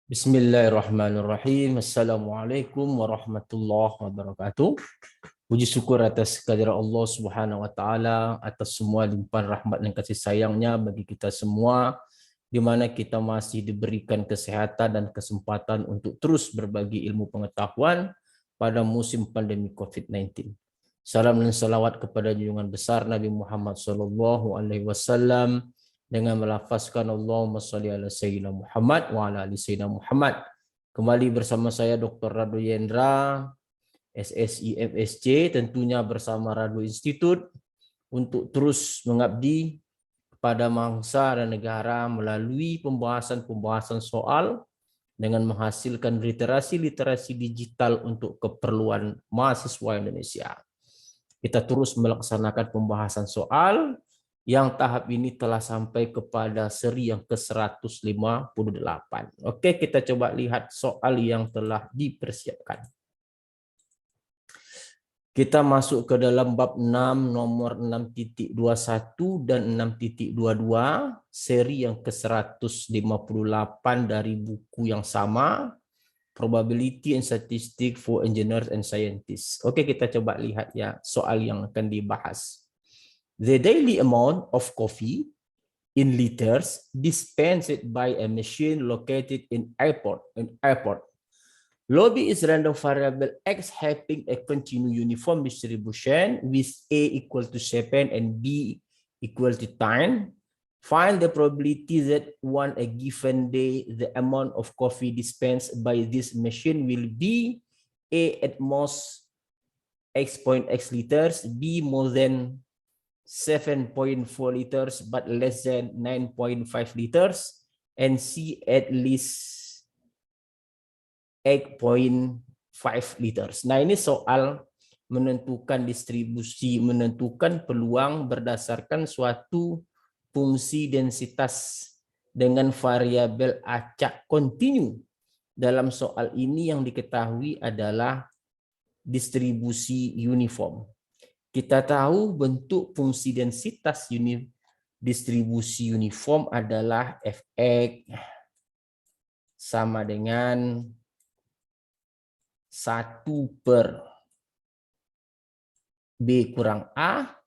Bismillahirrahmanirrahim. Assalamualaikum warahmatullahi wabarakatuh. Puji syukur atas kehadirat Allah Subhanahu wa taala atas semua limpahan rahmat dan kasih sayangnya bagi kita semua di mana kita masih diberikan kesehatan dan kesempatan untuk terus berbagi ilmu pengetahuan pada musim pandemi COVID-19. Salam dan salawat kepada junjungan besar Nabi Muhammad SAW dengan melafazkan Allahumma sholli ala sayyidina Muhammad wa ala ali sayyidina Muhammad. Kembali bersama saya Dr. Radu Yendra, SSI FSC, tentunya bersama Radu Institute untuk terus mengabdi kepada bangsa dan negara melalui pembahasan-pembahasan soal dengan menghasilkan literasi-literasi digital untuk keperluan mahasiswa Indonesia. Kita terus melaksanakan pembahasan soal yang tahap ini telah sampai kepada seri yang ke-158. Oke, kita coba lihat soal yang telah dipersiapkan. Kita masuk ke dalam bab 6 nomor 6.21 dan 6.22 seri yang ke-158 dari buku yang sama, Probability and Statistics for Engineers and Scientists. Oke, kita coba lihat ya soal yang akan dibahas. The daily amount of coffee in liters dispensed by a machine located in airport. Lobby is random variable X having a continuous uniform distribution with A equal to 7 and B equal to 10. Find the probability that on a given day, the amount of coffee dispensed by this machine will be A at most X.X liters, B more than 7.4 liters but less than 9.5 liters, and C at least 8.5 liters. Nah, ini soal menentukan distribusi, menentukan peluang berdasarkan suatu fungsi densitas dengan variabel acak kontinu. Dalam soal ini yang diketahui adalah distribusi uniform. Kita tahu bentuk fungsi densitas distribusi uniform adalah Fx sama dengan 1 per B kurang A.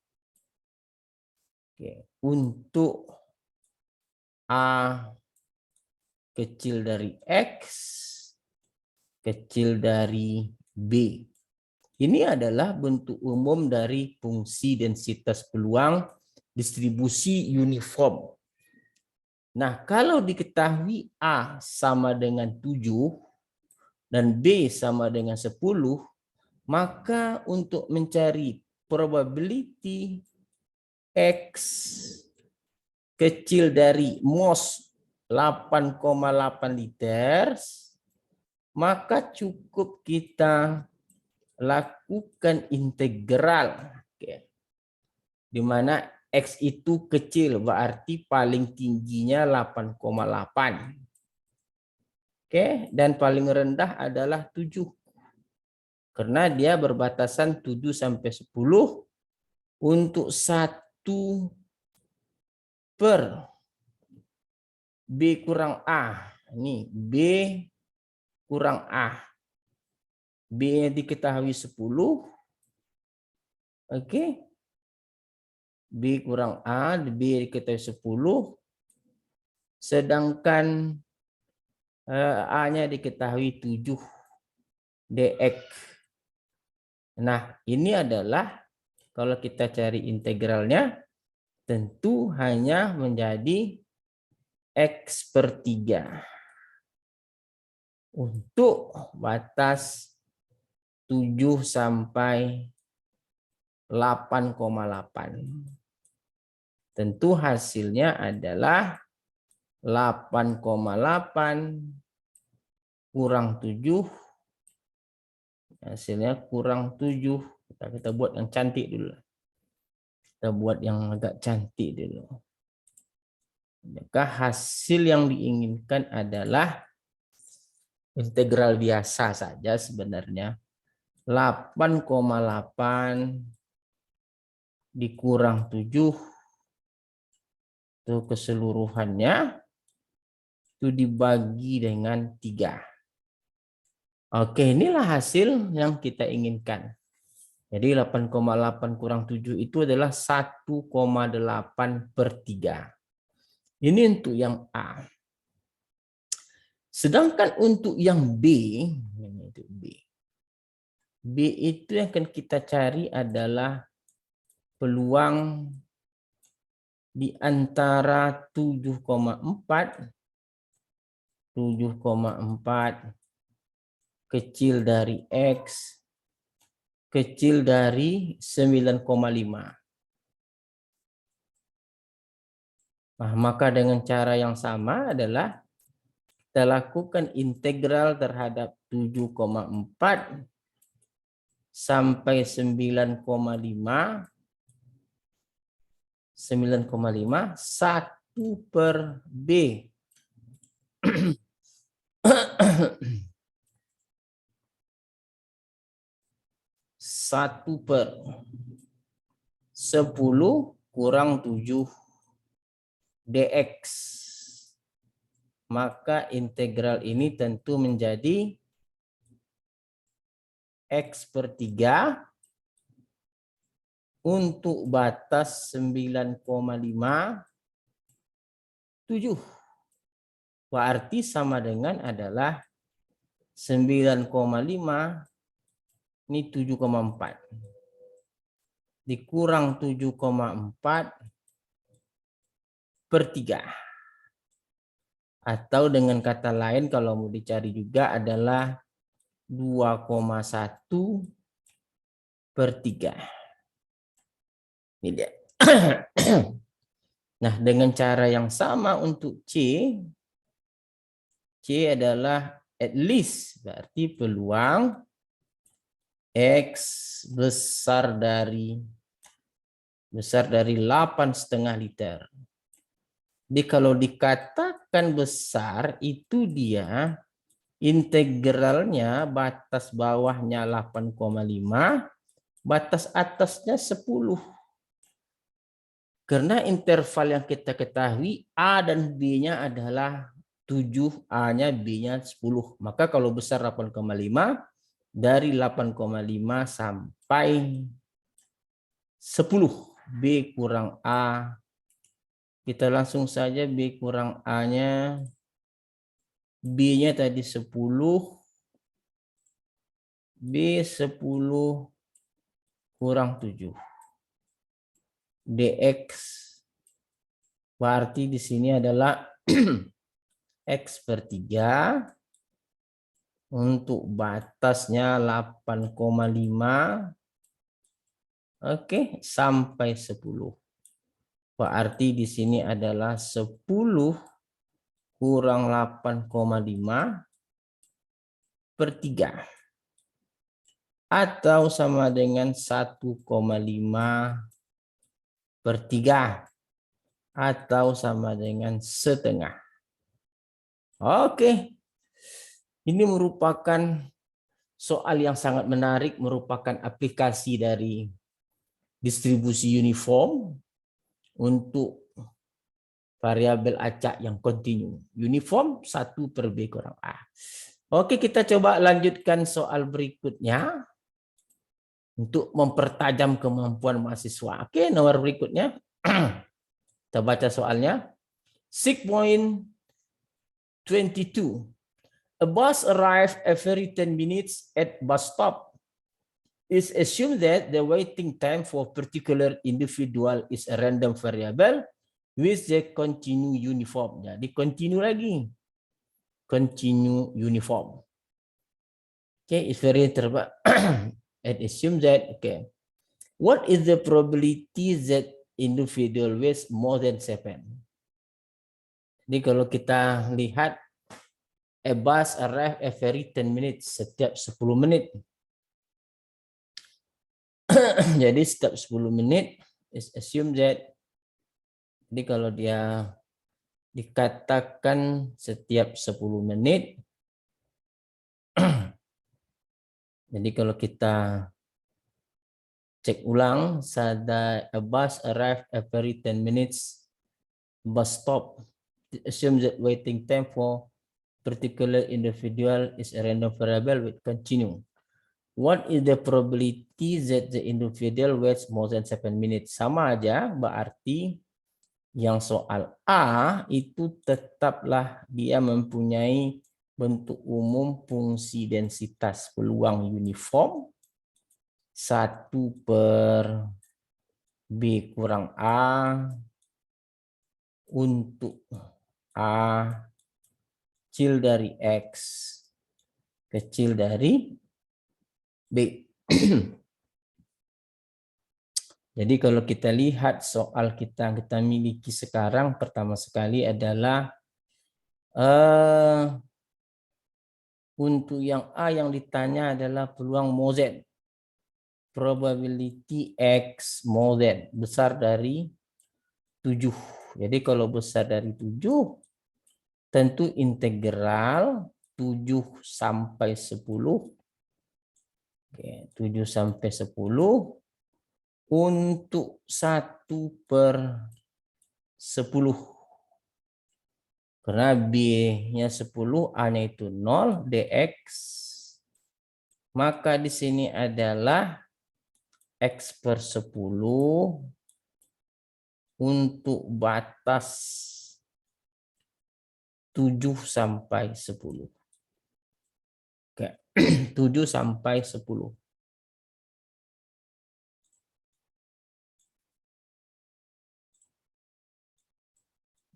Oke. Untuk A kecil dari X, kecil dari B. Ini adalah bentuk umum dari fungsi densitas peluang distribusi uniform. Nah, kalau diketahui A sama dengan 7 dan B sama dengan 10, maka untuk mencari probability X kecil dari most 8,8 liter, maka cukup kita lakukan integral, di mana X itu kecil, berarti paling tingginya 8,8. Dan paling rendah adalah 7. Karena dia berbatasan 7 sampai 10 untuk 1 per B kurang A. Ini B kurang A. B yang diketahui 10. Oke. B kurang A, B diketahui 10. Sedangkan A-nya diketahui 7 dx. Nah, ini adalah kalau kita cari integralnya tentu hanya menjadi X per 3 untuk batas 7 sampai 8,8. Tentu hasilnya adalah 8,8 kurang 7. Hasilnya kurang 7. Kita buat yang cantik dulu. Kita buat yang agak cantik dulu. Maka hasil yang diinginkan adalah integral biasa saja sebenarnya. 8,8 dikurang 7 itu keseluruhannya itu dibagi dengan 3. Oke, inilah hasil yang kita inginkan. Jadi 8,8 kurang 7 itu adalah 1,8/3. Ini untuk yang A. Sedangkan untuk yang B, ini untuk B. B itu yang akan kita cari adalah peluang di antara 7,4 kecil dari X kecil dari 9,5. Nah, maka dengan cara yang sama adalah kita lakukan integral terhadap 7,4 sampai 9,5 1/B. 1/10 kurang 7 dx. Maka integral ini tentu menjadi X/3 untuk batas 9,5 7. Berarti sama dengan adalah 9,5 ini 7,4. Dikurang 7,4/3. Atau dengan kata lain kalau mau dicari juga adalah 2,1/3. Ini dia. Nah, dengan cara yang sama untuk C adalah at least, berarti peluang X besar dari 8,5 liter. Jadi kalau dikatakan besar itu dia integralnya batas bawahnya 8,5, batas atasnya 10. Karena interval yang kita ketahui A dan B-nya adalah 7, A-nya, B-nya 10. Maka kalau besar 8,5, dari 8,5 sampai 10. B kurang A. Kita langsung saja B kurang A-nya. B-nya tadi 10. B 10 kurang 7. dx. Berarti di sini adalah X/3 untuk batasnya 8,5. Oke, sampai 10. Berarti di sini adalah 10 kurang 8,5/3. Atau sama dengan 1,5/3. Atau sama dengan setengah. Oke. Ini merupakan soal yang sangat menarik, merupakan aplikasi dari distribusi uniform untuk variabel acak yang kontinu. Uniform 1/B kurang A. Oke, kita coba lanjutkan soal berikutnya untuk mempertajam kemampuan mahasiswa. Oke, nomor berikutnya. Kita baca soalnya. 6.22. A bus arrives every 10 minutes at bus stop. It's assumed that the waiting time for particular individual is a random variable with the continue uniform. Jadi continue lagi. Continue uniform. Okay, it's very terbaik. It assumes that, okay. What is the probability that individual weighs more than 7? Jadi kalau kita lihat a bus arrive every 10 minutes, setiap 10 menit. Jadi setiap 10 menit is assume that, jadi kalau dia dikatakan setiap 10 menit, jadi kalau kita cek ulang, a bus arrive every 10 minutes, bus stop assume that waiting time for particular individual is a random variable with continue. What is the probability that the individual waits more than 7 minutes? Sama aja, berarti yang soal A itu tetaplah dia mempunyai bentuk umum fungsi densitas peluang uniform 1/B kurang A untuk A kecil dari X kecil dari B. Jadi kalau kita lihat soal kita miliki sekarang, pertama sekali adalah untuk yang A yang ditanya adalah peluang Moz. Probability X Moz besar dari 7. Jadi kalau besar dari 7, tentu integral 7 sampai 10. Oke, 7 sampai 10 untuk 1/10. Karena B-nya 10, A-nya itu 0, dx. Maka di sini adalah X/10 untuk batas 7 sampai 10. Oke, 7 sampai 10.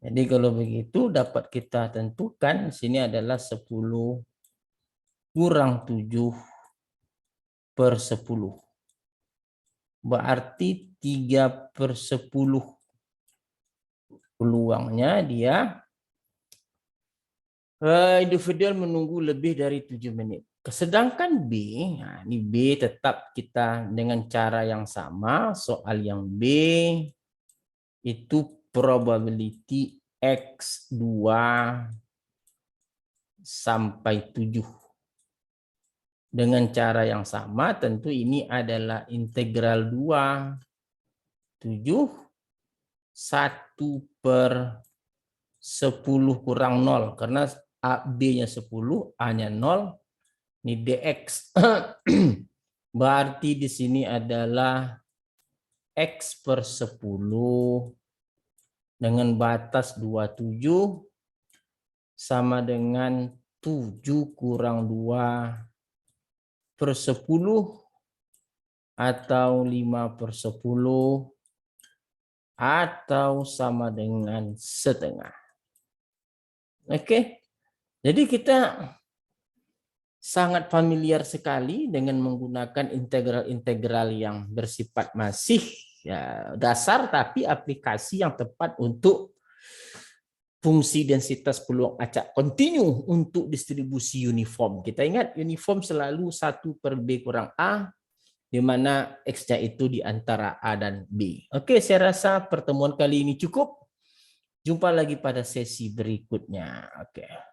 Jadi kalau begitu dapat kita tentukan sini adalah 10 kurang 7/10. Berarti 3/10 peluangnya dia individual menunggu lebih dari 7 menit. Sedangkan B, nah ini B tetap kita dengan cara yang sama. Soal yang B itu probability X2 sampai 7. Dengan cara yang sama, tentu ini adalah integral 2, 7, 1/10 kurang 0. Karena B-nya 10, A-nya 0, ini dx. Berarti di sini adalah X/10 dengan batas 27 sama dengan 7 kurang 2/10 atau 5/10 atau sama dengan setengah. Oke. Jadi kita sangat familiar sekali dengan menggunakan integral-integral yang bersifat masih ya, dasar, tapi aplikasi yang tepat untuk fungsi densitas peluang acak kontinu untuk distribusi uniform. Kita ingat uniform selalu 1/B kurang A, di mana X-nya itu di antara A dan B. Oke, saya rasa pertemuan kali ini cukup. Jumpa lagi pada sesi berikutnya. Oke.